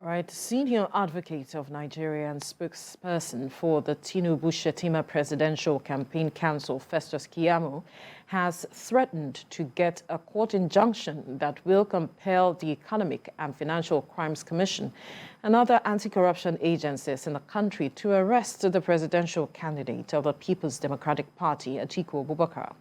Right, senior advocate of Nigeria and spokesperson for the Tinubu-Shettima Presidential Campaign Council, Festus Keyamo, has threatened to get a court injunction that will compel the Economic and Financial Crimes Commission and other anti-corruption agencies in the country to arrest the presidential candidate of the People's Democratic Party, Atiku Abubakar.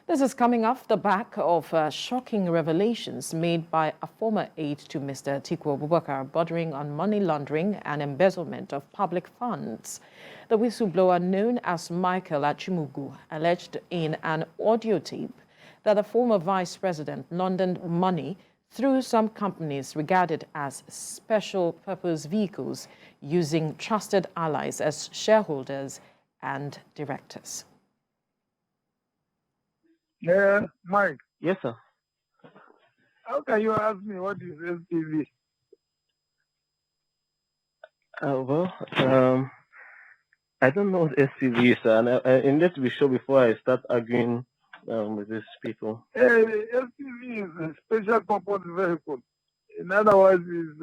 This is coming off the back of shocking revelations made by a former aide to Mr. Atiku Abubakar bordering on money laundering and embezzlement of public funds. The whistleblower known as Michael Achimugu alleged in an audio tape that the former vice president laundered money through some companies regarded as special purpose vehicles using trusted allies as shareholders and directors. Yeah, Mike. Yes, sir. How can you ask me what is SPV? I don't know what SPV is, and I need to be sure before I start arguing with these people. SPV is a special purpose vehicle. In other words, is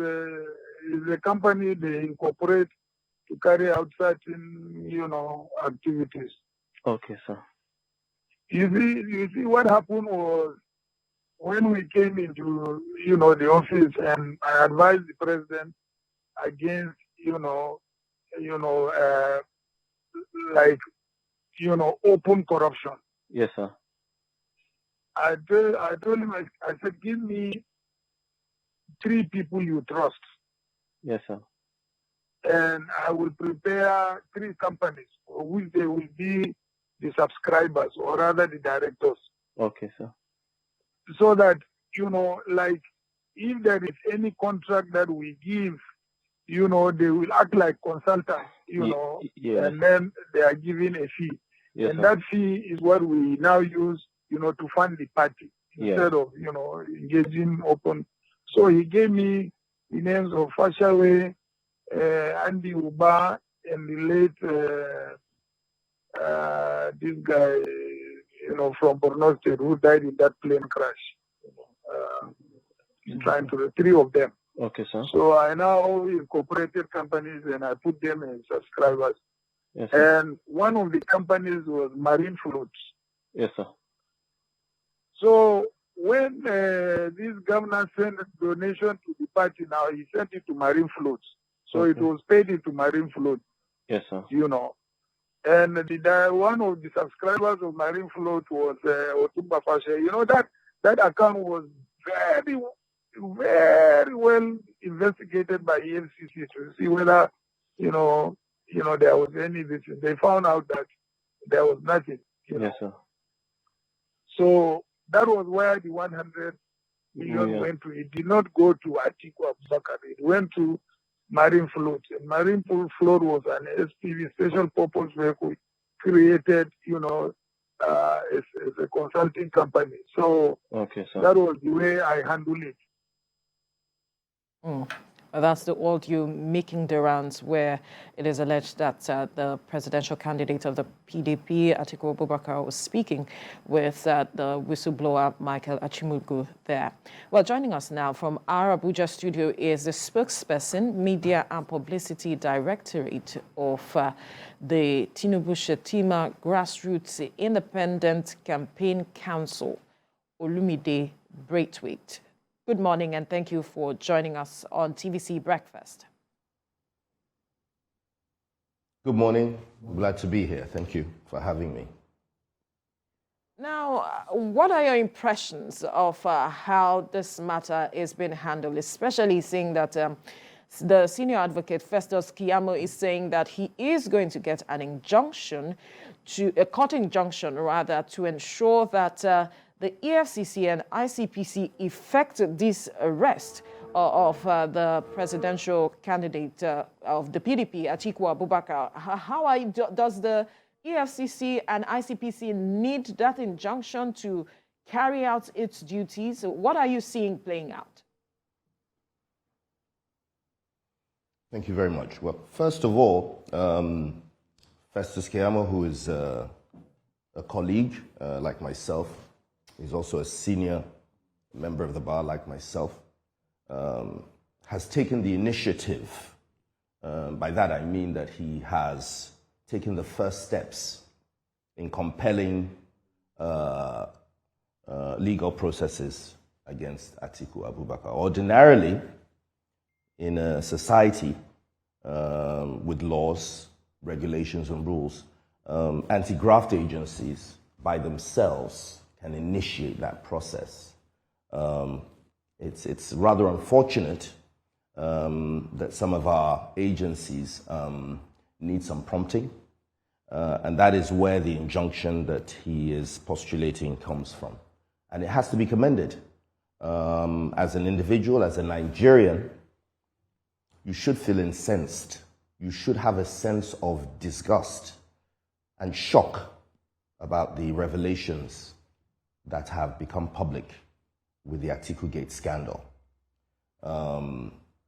a company they incorporate to carry out certain, activities. Okay, sir. You see, what happened was when we came into, the office, and I advised the president against, open corruption. Yes, sir. I told him, I said, give me 3 people you trust. Yes, sir. And I will prepare 3 companies, which they will be the subscribers, or rather the directors. Okay, sir. So that, if there is any contract that we give, they will act like consultants, yes. And then they are given a fee. Yes, and sir. that fee is what we now use, to fund the party instead of, engaging open. So he gave me the names of Fashawe, Andy Uba, and the late this guy, from Borno State, who died in that plane crash. Trying to the 3 of them. Okay, sir. So I now incorporated companies and I put them as subscribers. Yes, sir. And one of the companies was Marine Floats. Yes, sir. So when this governor sent a donation to the party, now he sent it to Marine Floats. So Okay. it was paid into Marine Float. Yes, sir. And one of the subscribers of Marine Float was Otumba Fashe. That account was very, very well investigated by EFCC to see whether, there was any vision. They found out that there was nothing. Yes, sir. So that was where the 100 million went to. It did not go to Atiku Abubakar. It went to Marine Float. And Marine Float was an SPV, special purpose vehicle, created, as a consulting company. So okay, sir. that was the way I handled it. That's the audio making the rounds where it is alleged that the presidential candidate of the PDP, Atiku Abubakar, was speaking with the whistleblower Michael Achimugu there. Well, joining us now from our Abuja studio is the spokesperson, Media and Publicity Directorate of the Tinubu-Shettima Grassroots Independent Campaign Council, Olumide Braithwaite. Good morning, and thank you for joining us on TVC Breakfast. Good morning. Glad to be here. Thank you for having me. Now, what are your impressions of how this matter is being handled, especially seeing that the senior advocate, Festus Keyamo, is saying that he is going to get an injunction, a court injunction rather, to ensure that the EFCC and ICPC effect this arrest of the presidential candidate of the PDP, Atiku Abubakar. Does the EFCC and ICPC need that injunction to carry out its duties? What are you seeing playing out? Thank you very much. Well, first of all, Festus Keyamo, who is a colleague like myself, he's also a senior member of the bar like myself, has taken the initiative. By that I mean that he has taken the first steps in compelling legal processes against Atiku Abubakar. Ordinarily, in a society with laws, regulations, and rules, anti-graft agencies by themselves can initiate that process. It's rather unfortunate that some of our agencies need some prompting, and that is where the injunction that he is postulating comes from. And it has to be commended. As an individual, as a Nigerian, you should feel incensed. You should have a sense of disgust and shock about the revelations that have become public with the Atiku Gate scandal.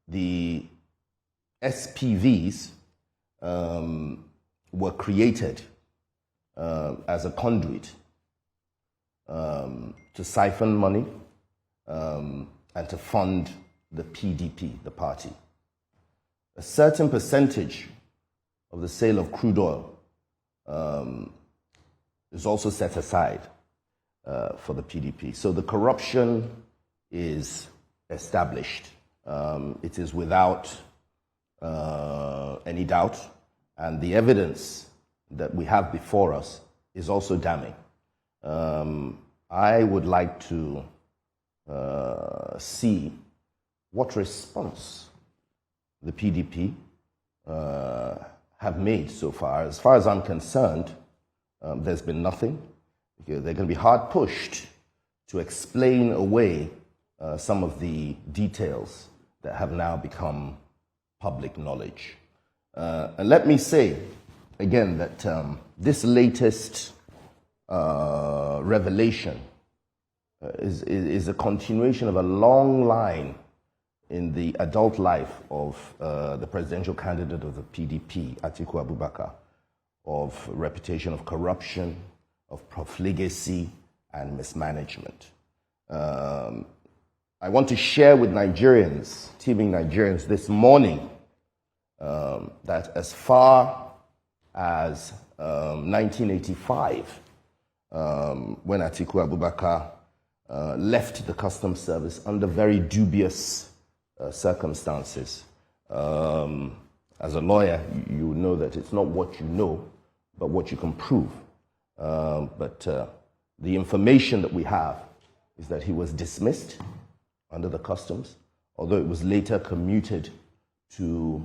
The SPVs were created as a conduit to siphon money and to fund the PDP, the party. A certain percentage of the sale of crude oil is also set aside for the PDP. So the corruption is established. It is without any doubt, and the evidence that we have before us is also damning. I would like to see what response the PDP have made so far. As far as I'm concerned, there's been nothing. They're going to be hard pushed to explain away some of the details that have now become public knowledge. And let me say again that this latest revelation is a continuation of a long line in the adult life of the presidential candidate of the PDP, Atiku Abubakar, of reputation of corruption, of profligacy, and mismanagement. I want to share with Nigerians, teeming Nigerians, this morning that as far as 1985, when Atiku Abubakar left the Customs Service under very dubious circumstances. As a lawyer, you know that it's not what you know, but what you can prove. But the information that we have is that he was dismissed under the customs, although it was later commuted to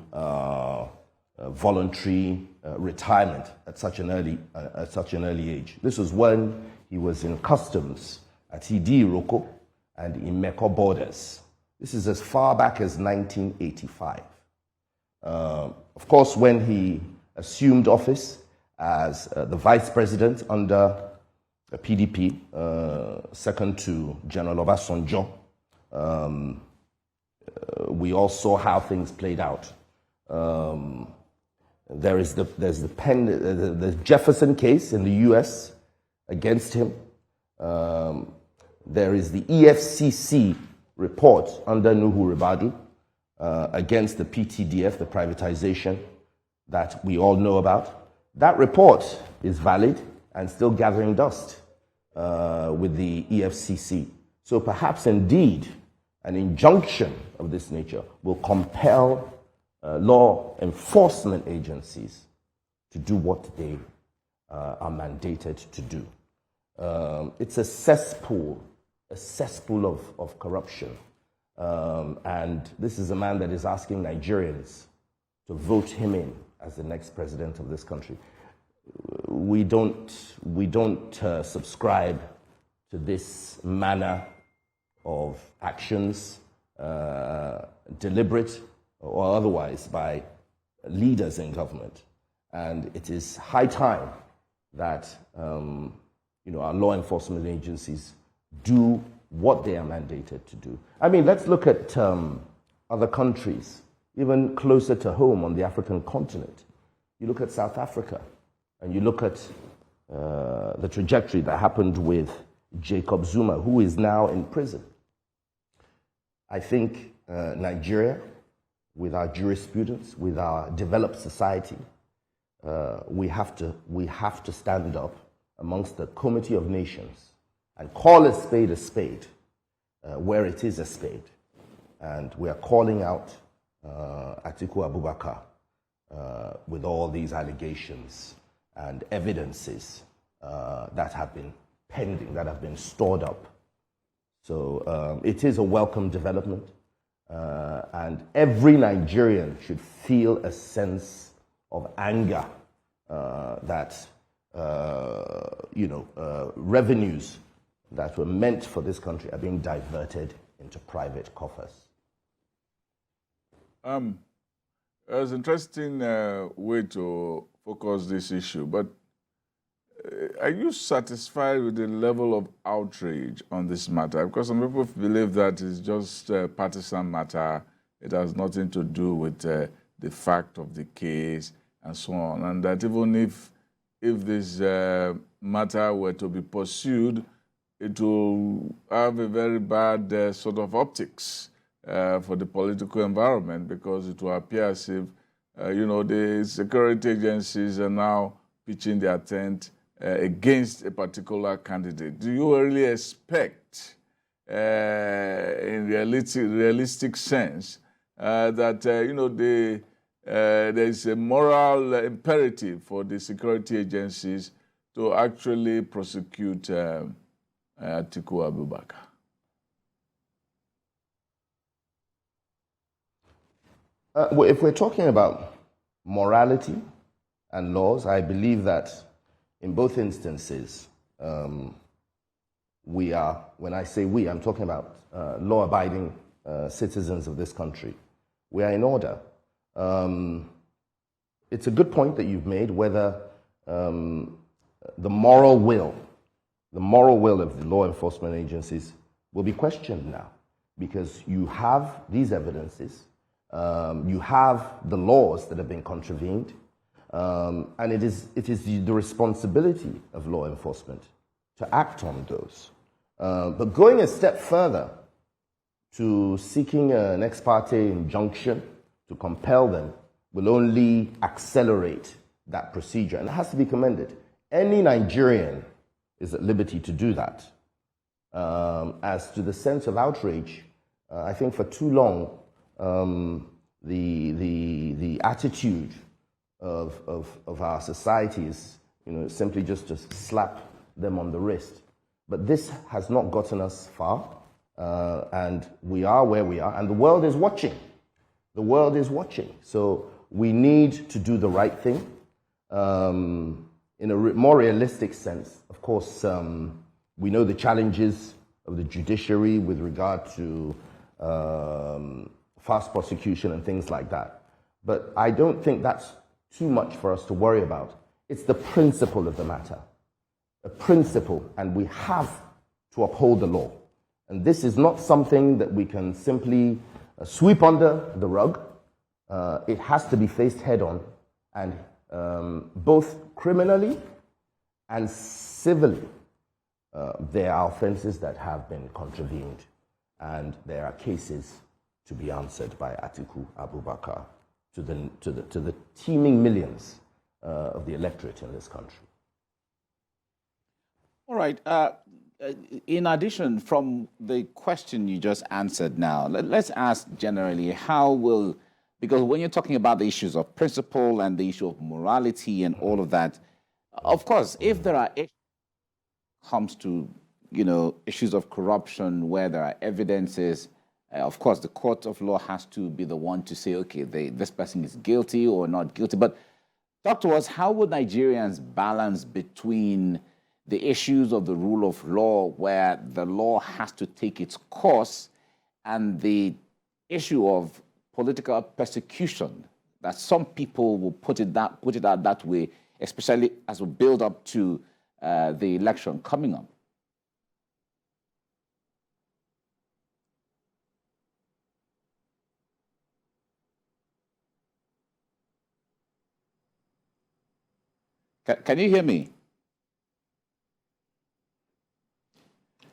voluntary retirement at such an early age. This was when he was in customs at Idi Iroko and Imeko borders. This is as far back as 1985. Of course, when he assumed office as the vice president under the PDP, second to General Obasanjo, we all saw how things played out. There's the Jefferson case in the U.S. against him. There is the EFCC report under Nuhu Ribadu against the PTDF, the privatization that we all know about. That report is valid and still gathering dust with the EFCC. So perhaps indeed an injunction of this nature will compel law enforcement agencies to do what they are mandated to do. It's a cesspool of corruption. And this is a man that is asking Nigerians to vote him in as the next president of this country. We don't subscribe to this manner of actions, deliberate or otherwise, by leaders in government. And it is high time that our law enforcement agencies do what they are mandated to do. I mean, let's look at other countries, even closer to home on the African continent. You look at South Africa, and you look at the trajectory that happened with Jacob Zuma, who is now in prison. I think Nigeria, with our jurisprudence, with our developed society, we have to stand up amongst the Committee of Nations and call a spade where it is a spade. And we are calling out Atiku Abubakar with all these allegations and evidences that have been pending, that have been stored up. So it is a welcome development, and every Nigerian should feel a sense of anger that revenues that were meant for this country are being diverted into private coffers. It's an interesting way to focus this issue, but are you satisfied with the level of outrage on this matter? Because some people believe that it's just a partisan matter. It has nothing to do with the fact of the case and so on. And that even if this matter were to be pursued, it will have a very bad sort of optics for the political environment, because it will appear as if, the security agencies are now pitching their tent against a particular candidate. Do you really expect, in realistic sense, that there is a moral imperative for the security agencies to actually prosecute Atiku Abubakar? Well, if we're talking about morality and laws, I believe that in both instances, we are, when I say we, I'm talking about law-abiding citizens of this country. We are in order. It's a good point that you've made, whether the moral will of the law enforcement agencies will be questioned now, because you have these evidences, you have the laws that have been contravened, and it is the responsibility of law enforcement to act on those. But going a step further to seeking an ex parte injunction to compel them will only accelerate that procedure, and it has to be commended. Any Nigerian is at liberty to do that. As to the sense of outrage, I think for too long the attitude of our society is, simply just to slap them on the wrist. But this has not gotten us far, and we are where we are, and the world is watching. The world is watching. So we need to do the right thing. In a more realistic sense, of course, we know the challenges of the judiciary with regard to fast prosecution and things like that. But I don't think that's too much for us to worry about. It's the principle of the matter. A principle, and we have to uphold the law. And this is not something that we can simply sweep under the rug. It has to be faced head on, and both criminally and civilly, there are offenses that have been contravened, and there are cases to be answered by Atiku Abubakar to the teeming millions of the electorate in this country. All right. In addition, from the question you just answered now, let's ask generally, because when you're talking about the issues of principle and the issue of morality and all of that, of course, if there are issues comes to, issues of corruption where there are evidences, of course, the court of law has to be the one to say, okay, this person is guilty or not guilty. But talk to us, how would Nigerians balance between the issues of the rule of law, where the law has to take its course, and the issue of political persecution, that some people will put it out that way, especially as we build up to the election coming up? Can you hear me?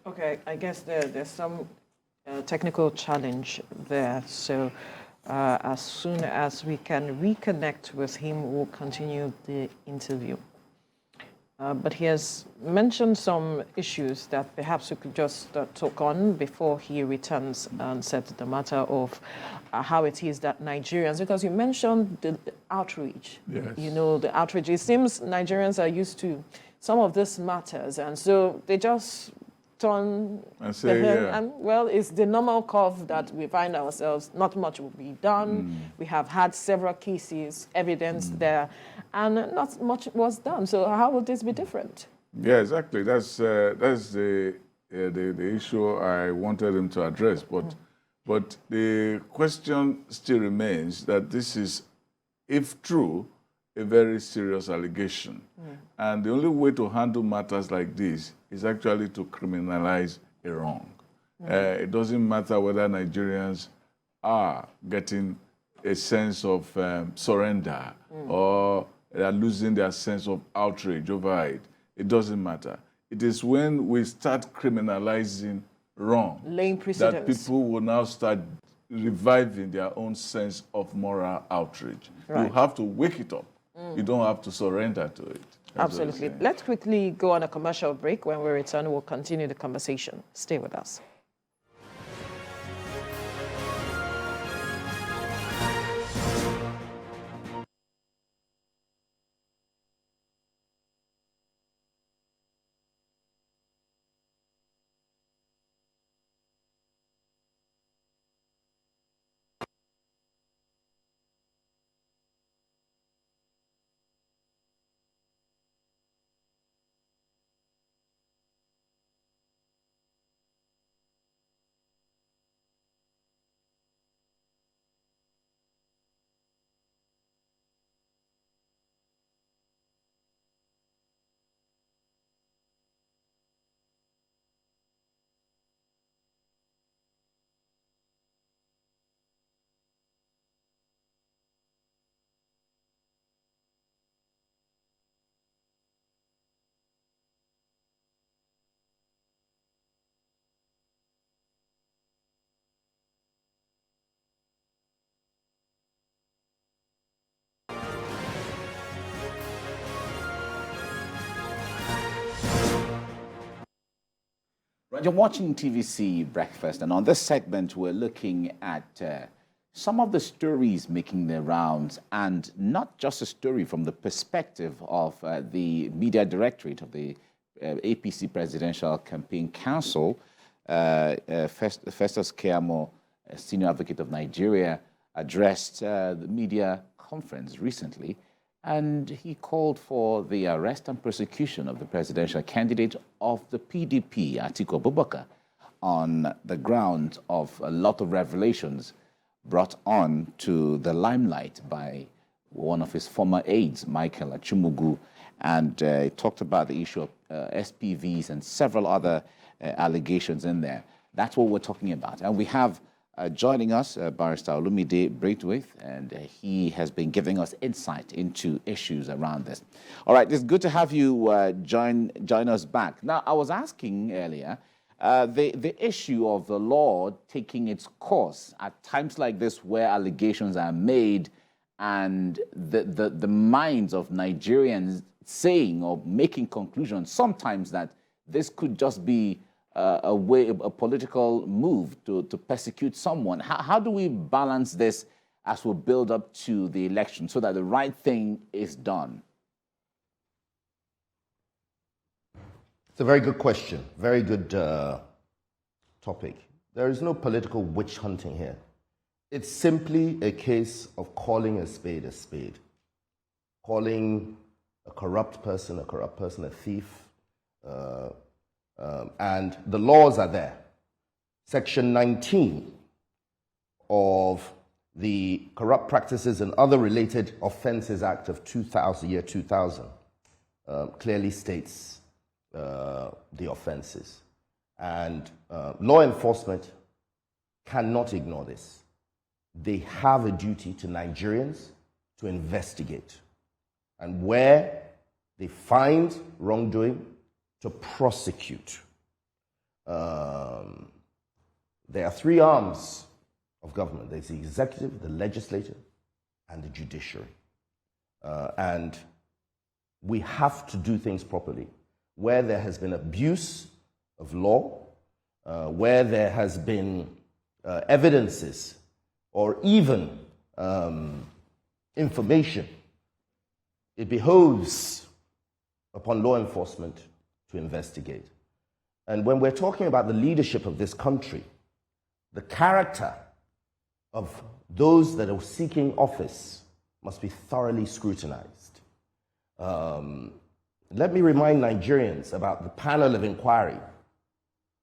Okay, I guess there's some technical challenge there. So as soon as we can reconnect with him, we'll continue the interview. But he has mentioned some issues that perhaps we could just talk on before he returns and said the matter of how it is that Nigerians, because you mentioned the outrage. Yes. You know, the outrage. It seems Nigerians are used to some of these matters, and so they just turn and say, yeah. and well, it's the normal curve that we find ourselves. Not much will be done. We have had several cases, evidence there, and not much was done. So how will this be different? Yeah, exactly. That's the issue I wanted him to address. But the question still remains that this is, if true, a very serious allegation. And the only way to handle matters like this is actually to criminalize a wrong. It doesn't matter whether Nigerians are getting a sense of surrender or they are losing their sense of outrage over it. It doesn't matter. It is when we start criminalizing wrong Laying that precedents. people will now start reviving their own sense of moral outrage. Right. You have to wake it up. You don't have to surrender to it. That's what I'm Absolutely. saying. Let's quickly go on a commercial break. When we return, we'll continue the conversation. Stay with us. You're watching TVC Breakfast, and on this segment, we're looking at some of the stories making their rounds, and not just a story from the perspective of the media directorate of the APC Presidential Campaign Council. Festus Keyamo, senior advocate of Nigeria, addressed the media conference recently, and he called for the arrest and prosecution of the presidential candidate of the PDP, Atiku Abubakar, on the ground of a lot of revelations brought on to the limelight by one of his former aides, Michael Achumugu, and he talked about the issue of SPVs and several other allegations in there. That's what we're talking about. And we have joining us, Barrister Olumide Braithwaite, and he has been giving us insight into issues around this. All right, it's good to have you join us back. Now, I was asking earlier, the issue of the law taking its course at times like this where allegations are made and the minds of Nigerians saying or making conclusions sometimes that this could just be a political move to persecute someone. How do we balance this as we build up to the election so that the right thing is done? It's a very good question. Very good topic. There is no political witch hunting here. It's simply a case of calling a spade, calling a corrupt person, a thief, and the laws are there. Section 19 of the Corrupt Practices and Other Related Offences Act of 2000 clearly states the offences. And law enforcement cannot ignore this. They have a duty to Nigerians to investigate. And where they find wrongdoing, to prosecute. There are three arms of government. There's the executive, the legislative, and the judiciary. And we have to do things properly. Where there has been abuse of law, where there has been evidences or even information, it behoves upon law enforcement to investigate. And when we're talking about the leadership of this country, the character of those that are seeking office must be thoroughly scrutinized. Let me remind Nigerians about the panel of inquiry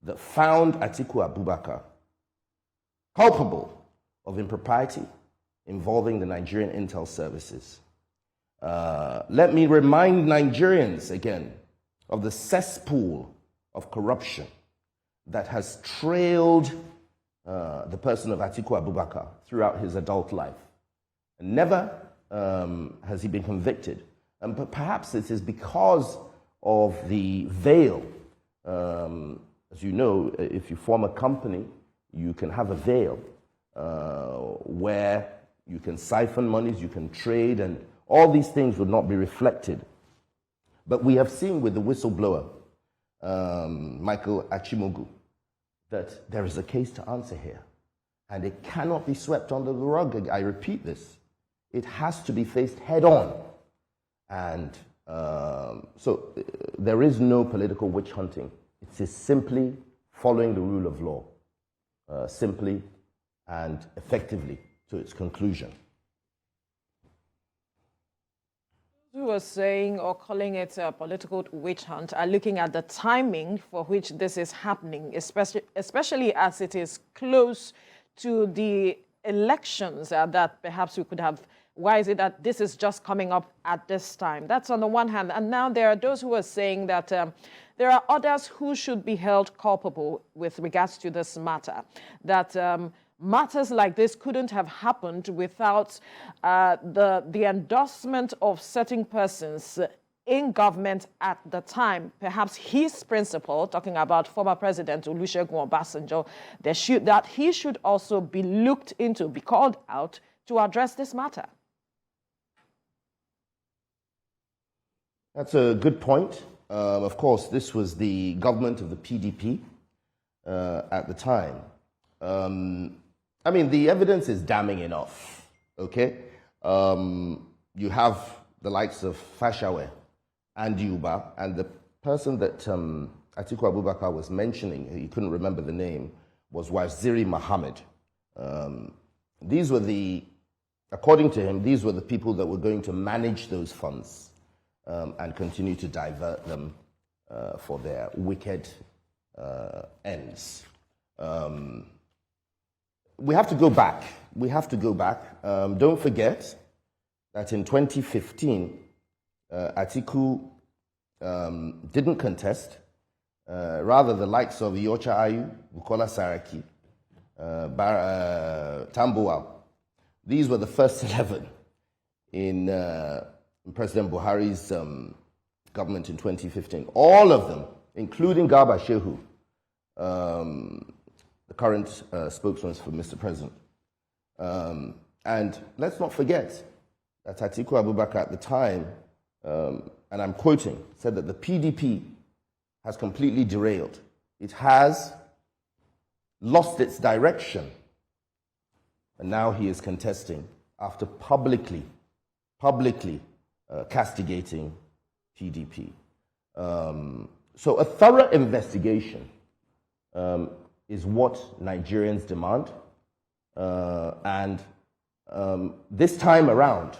that found Atiku Abubakar culpable of impropriety involving the Nigerian intel services. Let me remind Nigerians again of the cesspool of corruption that has trailed the person of Atiku Abubakar throughout his adult life. And never has he been convicted. And perhaps it is because of the veil. As you know, if you form a company, you can have a veil where you can siphon monies, you can trade, and all these things would not be reflected. But we have seen with the whistleblower, Michael Achimogu, that there is a case to answer here. And it cannot be swept under the rug. I repeat this. It has to be faced head on. And so there is no political witch hunting. It is simply following the rule of law, simply and effectively to its conclusion. Who are saying or calling it a political witch hunt are looking at the timing for which this is happening, especially as it is close to the elections that perhaps we could have. Why is it that this is just coming up at this time? That's on the one hand. And now there are those who are saying that there are others who should be held culpable with regards to this matter, that matters like this couldn't have happened without the endorsement of certain persons in government at the time. Perhaps his principal, talking about former President Olusegun Obasanjo, that he should also be looked into, be called out to address this matter. That's a good point. Of course, this was the government of the PDP at the time. I mean, the evidence is damning enough, okay? You have the likes of Fashawe and Yuba, and the person that Atiku Abubakar was mentioning, he couldn't remember the name, was Waziri Mohammed. These were according to him, these were the people that were going to manage those funds and continue to divert them for their wicked ends. We have to go back. We have to go back. Don't forget that in 2015, Atiku didn't contest. Rather, the likes of Iyorchia Ayu, Bukola Saraki, Tambuwal, these were the first 11 in President Buhari's government in 2015. All of them, including Garba Shehu, the current spokesman for Mr. President. And let's not forget that Atiku Abubakar at the time, and I'm quoting, said that the PDP has completely derailed. It has lost its direction. And now he is contesting after publicly castigating PDP. So a thorough investigation is what Nigerians demand. And this time around,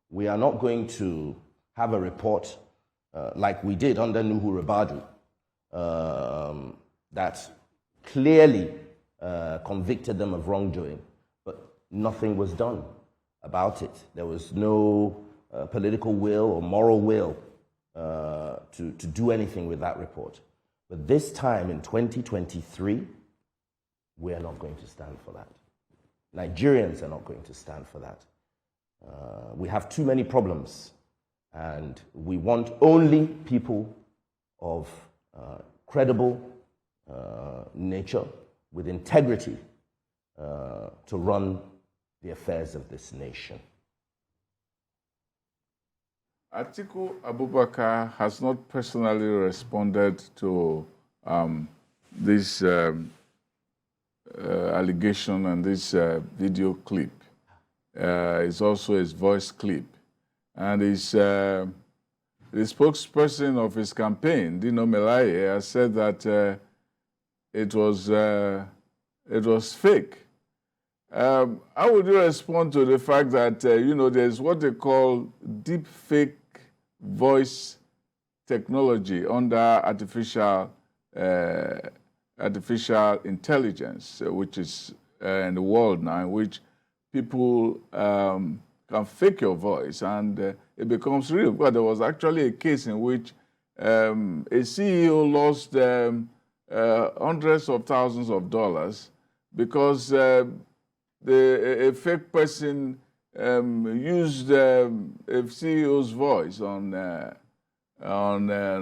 we are not going to have a report like we did under Nuhu Ribadu that clearly convicted them of wrongdoing, but nothing was done about it. There was no political will or moral will to do anything with that report. But this time in 2023, we are not going to stand for that. Nigerians are not going to stand for that. We have too many problems, and we want only people of credible nature with integrity to run the affairs of this nation. Atiku Abubakar has not personally responded to this allegation and this video clip. It's also his voice clip. And the spokesperson of his campaign, Dino Melaye, has said that it was fake. How would you respond to the fact that, there's what they call deep fake voice technology under artificial intelligence, which is in the world now, in which people can fake your voice and it becomes real? But there was actually a case in which a CEO lost hundreds of thousands of dollars because a fake person used a CEO's voice on the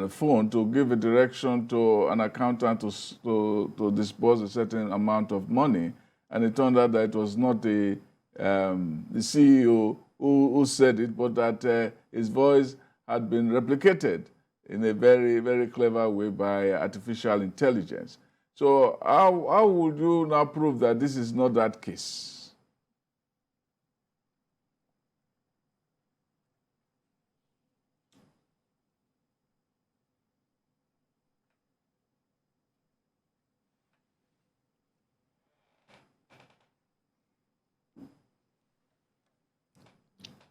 phone to give a direction to an accountant to disburse a certain amount of money, and it turned out that it was not the CEO who said it, but that his voice had been replicated in a very, very clever way by artificial intelligence. So how would you now prove that this is not that case?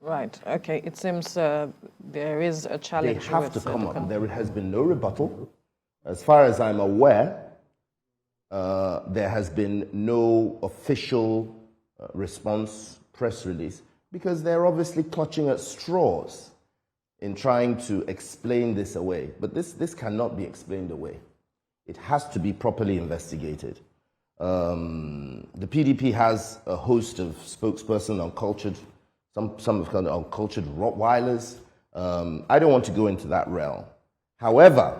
Right. Okay. It seems there is a challenge. They have to come up. There has been no rebuttal. As far as I'm aware, there has been no official response, press release, because they're obviously clutching at straws in trying to explain this away. But this cannot be explained away. It has to be properly investigated. The PDP has a host of spokespersons, uncultured, some of kind of uncultured Rottweilers. I don't want to go into that realm. However,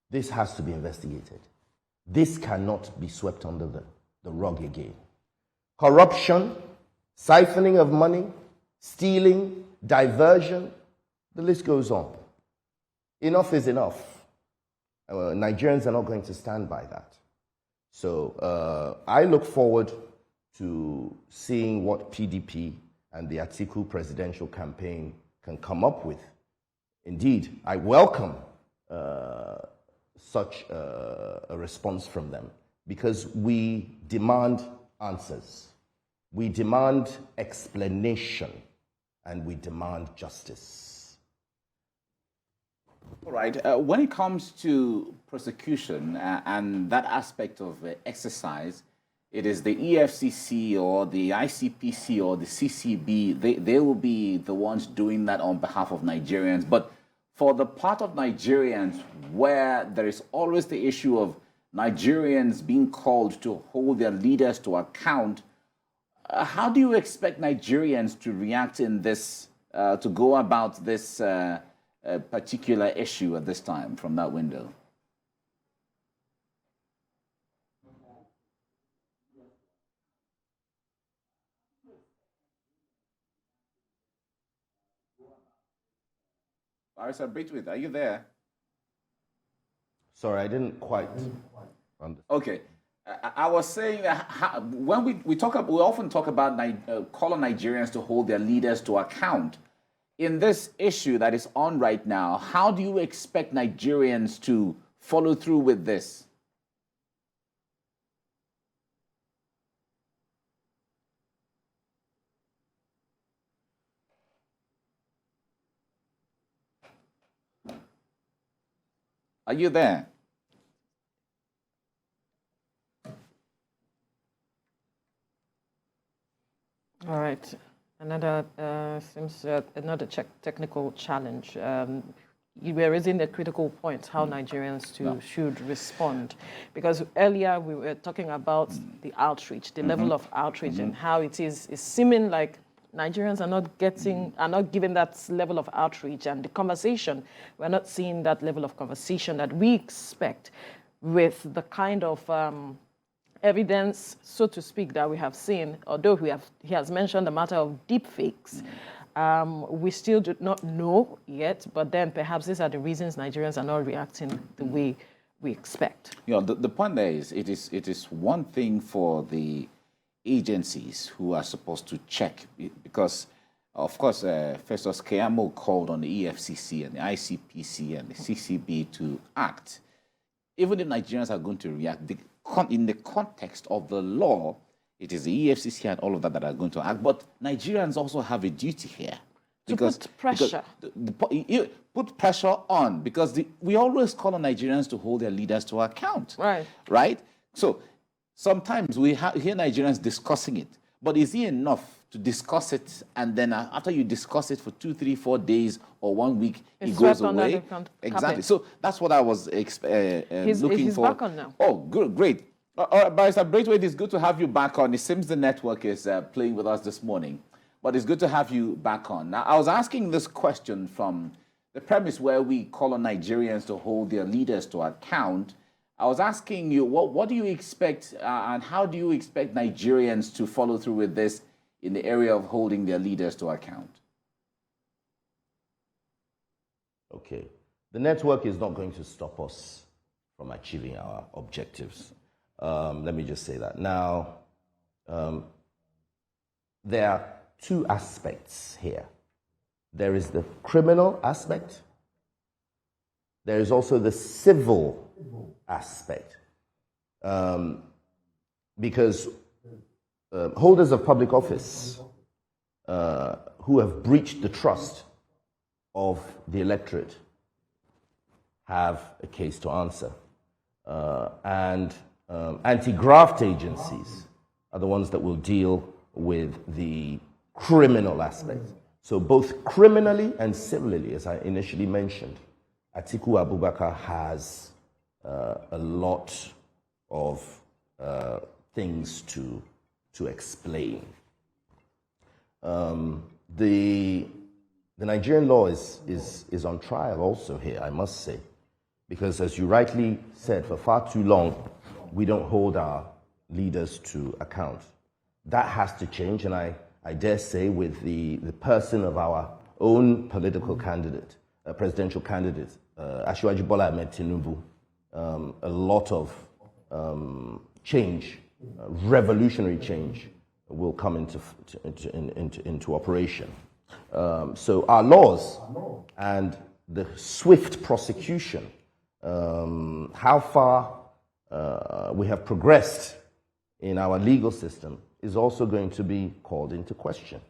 this has to be investigated. This cannot be swept under the rug again. Corruption, siphoning of money, stealing, diversion, the list goes on. Enough is enough. Nigerians are not going to stand by that. So I look forward to seeing what PDP and the Atiku Presidential Campaign can come up with. Indeed, I welcome such a response from them, because we demand answers, we demand explanation, and we demand justice. All right. When it comes to prosecution and that aspect of exercise, it is the EFCC or the ICPC or the CCB, they will be the ones doing that on behalf of Nigerians. But for the part of Nigerians where there is always the issue of Nigerians being called to hold their leaders to account, how do you expect Nigerians to react in this, to go about this particular issue at this time from that window? Barrister Braithwaite, are you there? Sorry, I didn't quite understand. Okay. I was saying that when we often talk about calling Nigerians to hold their leaders to account. In this issue that is on right now, how do you expect Nigerians to follow through with this? Are you there? All right. Another seems another technical challenge. You were raising a critical point, how Nigerians should respond, because earlier we were talking about the outreach, the level of outreach, and how it's seeming like Nigerians are not given that level of outreach, and the conversation, we're not seeing that level of conversation that we expect. with the kind of evidence, so to speak, that we have seen, although he has mentioned the matter of deepfakes, we still do not know yet, but then perhaps these are the reasons Nigerians are not reacting the way we expect. The point there is, it is one thing for the agencies who are supposed to check, because, of course, Festus Keyamo called on the EFCC and the ICPC and the CCB to act. Even if Nigerians are going to react, in the context of the law, it is the EFCC and all of that are going to act. But Nigerians also have a duty here. To put pressure. Put pressure on, because we always call on Nigerians to hold their leaders to account. Right? So sometimes we hear Nigerians discussing it, but is it enough to discuss it and then after you discuss it for 2, 3, 4 days or 1 week, it goes away? Exactly. So that's what I was looking he's for. Back on now. Oh, good, great. All right, Barrister Braithwaite, it's good to have you back on. It seems the network is playing with us this morning, but it's good to have you back on. Now, I was asking this question from the premise where we call on Nigerians to hold their leaders to account. I was asking you, what do you expect and how do you expect Nigerians to follow through with this in the area of holding their leaders to account? Okay. The network is not going to stop us from achieving our objectives. Let me just say that. Now, there are two aspects here. There is the criminal aspect. There is also the civil aspect. Because holders of public office who have breached the trust of the electorate have a case to answer. And anti-graft agencies are the ones that will deal with the criminal aspect. So both criminally and civilly, as I initially mentioned, Atiku Abubakar has a lot of things to explain. The Nigerian law is on trial also here, I must say, because as you rightly said, for far too long, we don't hold our leaders to account. That has to change, and I dare say with the person of our own political candidate, presidential candidate, Asiwaju Bola Ahmed Tinubu, a lot of change, revolutionary change, will come into operation. So our laws and the swift prosecution, how far we have progressed in our legal system is also going to be called into question.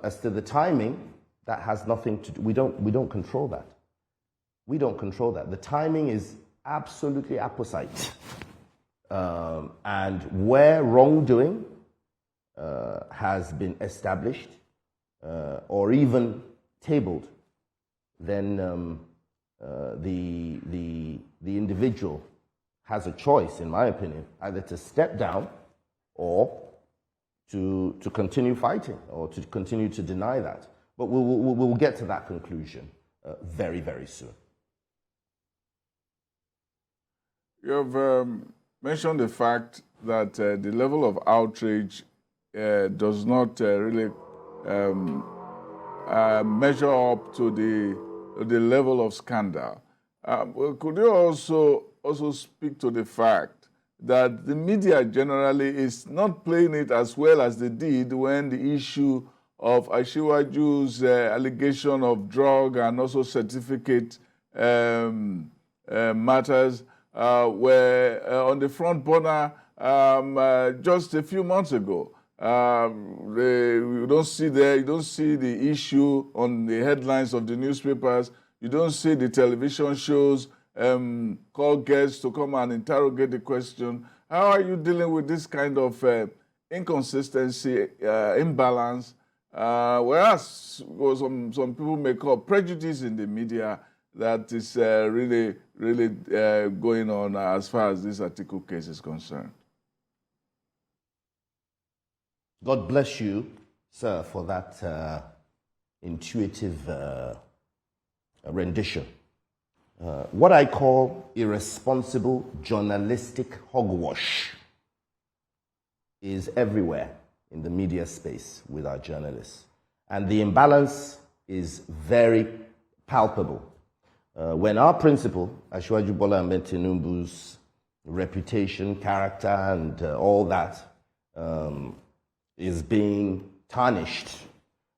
As to the timing, that has nothing to do. We don't control that. We don't control that. The timing is absolutely apposite. And where wrongdoing has been established or even tabled, then the individual has a choice, in my opinion, either to step down or to continue fighting or to continue to deny that. But we'll get to that conclusion very, very soon. You have mentioned the fact that the level of outrage does not really measure up to the level of scandal. Could you also speak to the fact that the media generally is not playing it as well as they did when the issue of Asiwaju's allegation of drug and also certificate matters were on the front burner just a few months ago. You don't see the issue on the headlines of the newspapers. You don't see the television shows call guests to come and interrogate the question. How are you dealing with this kind of inconsistency, imbalance? Whereas some people may call prejudice in the media that is really going on as far as this Atiku case is concerned. God bless you, sir, for that intuitive rendition. what I call irresponsible journalistic hogwash is everywhere in the media space with our journalists. And the imbalance is very palpable. When our principal, Asiwaju Bola Ahmed Tinubu's reputation, character, and all that is being tarnished,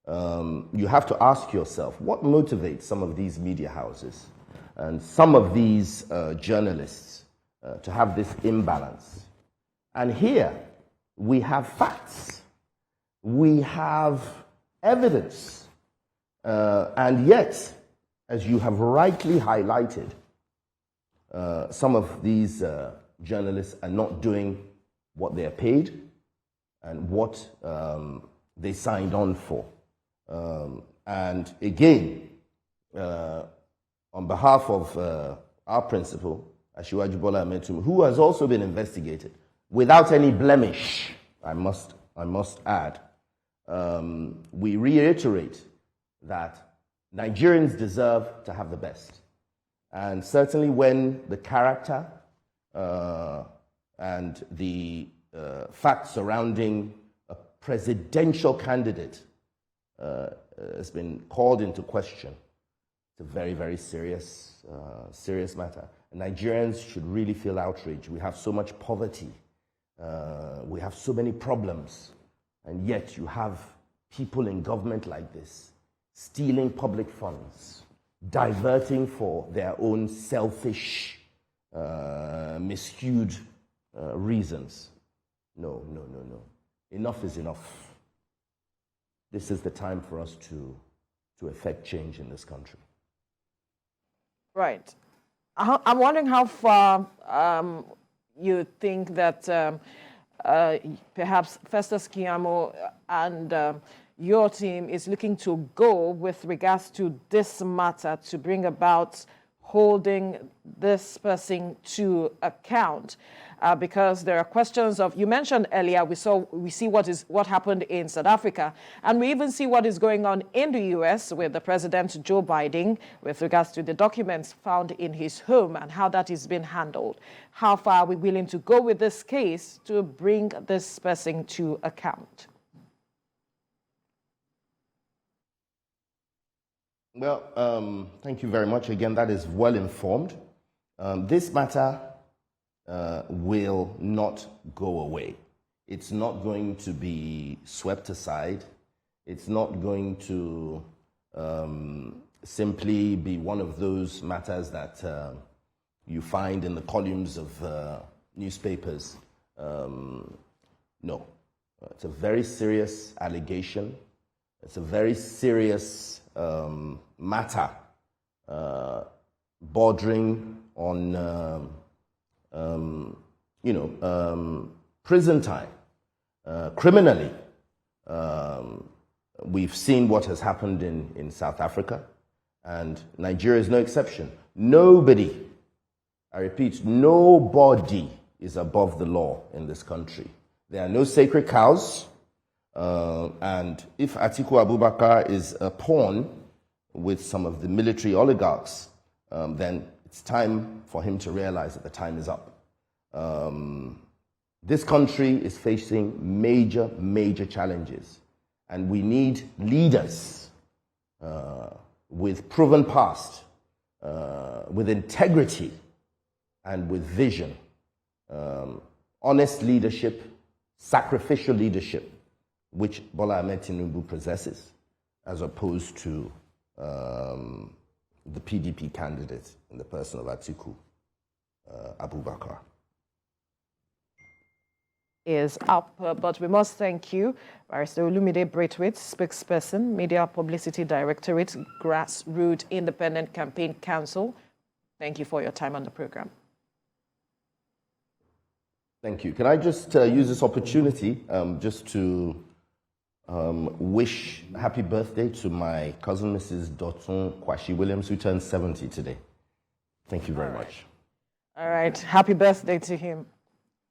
you have to ask yourself, what motivates some of these media houses and some of these journalists to have this imbalance? And here we have facts, we have evidence, and yet, as you have rightly highlighted, some of these journalists are not doing what they're paid and what they signed on for. And again, on behalf of our principal, Asiwaju Bola Ahmed Tinubu, who has also been investigated without any blemish, I must add, we reiterate that Nigerians deserve to have the best. And certainly when the character and the facts surrounding a presidential candidate has been called into question, it's a very, very serious matter. And Nigerians should really feel outraged. We have so much poverty. We have so many problems. And yet you have people in government like this stealing public funds, diverting for their own selfish, miscued reasons. No. Enough is enough. This is the time for us to effect change in this country. Right. I'm wondering how far you think that perhaps Festus Keyamo and your team is looking to go with regards to this matter to bring about holding this person to account, because there are questions of, you mentioned earlier, we see what happened in South Africa, and we even see what is going on in the US with the President Joe Biden with regards to the documents found in his home and how that is being handled. How far are we willing to go with this case to bring this person to account? Well, thank you very much. Again, that is well informed. This matter will not go away. It's not going to be swept aside. It's not going to simply be one of those matters that you find in the columns of newspapers. No. It's a very serious allegation. It's a very serious matter bordering on, prison time. Criminally, we've seen what has happened in South Africa, and Nigeria is no exception. Nobody, I repeat, nobody is above the law in this country. There are no sacred cows. And if Atiku Abubakar is a pawn with some of the military oligarchs, then it's time for him to realize that the time is up. This country is facing major, major challenges, and we need leaders with proven past, with integrity, and with vision. Honest leadership, sacrificial leadership, which Bola Ahmed Tinubu possesses, as opposed to the PDP candidate in the person of Atiku Abubakar. Is up, but we must thank you, Barrister Olumide Braithwaite, spokesperson, Media Publicity Directorate, Grassroots Independent Campaign Council. Thank you for your time on the program. Thank you. Can I just use this opportunity just to wish happy birthday to my cousin, Mrs. Dotun Kwashi Williams, who turned 70 today. Thank you very much. All right. Happy birthday to him.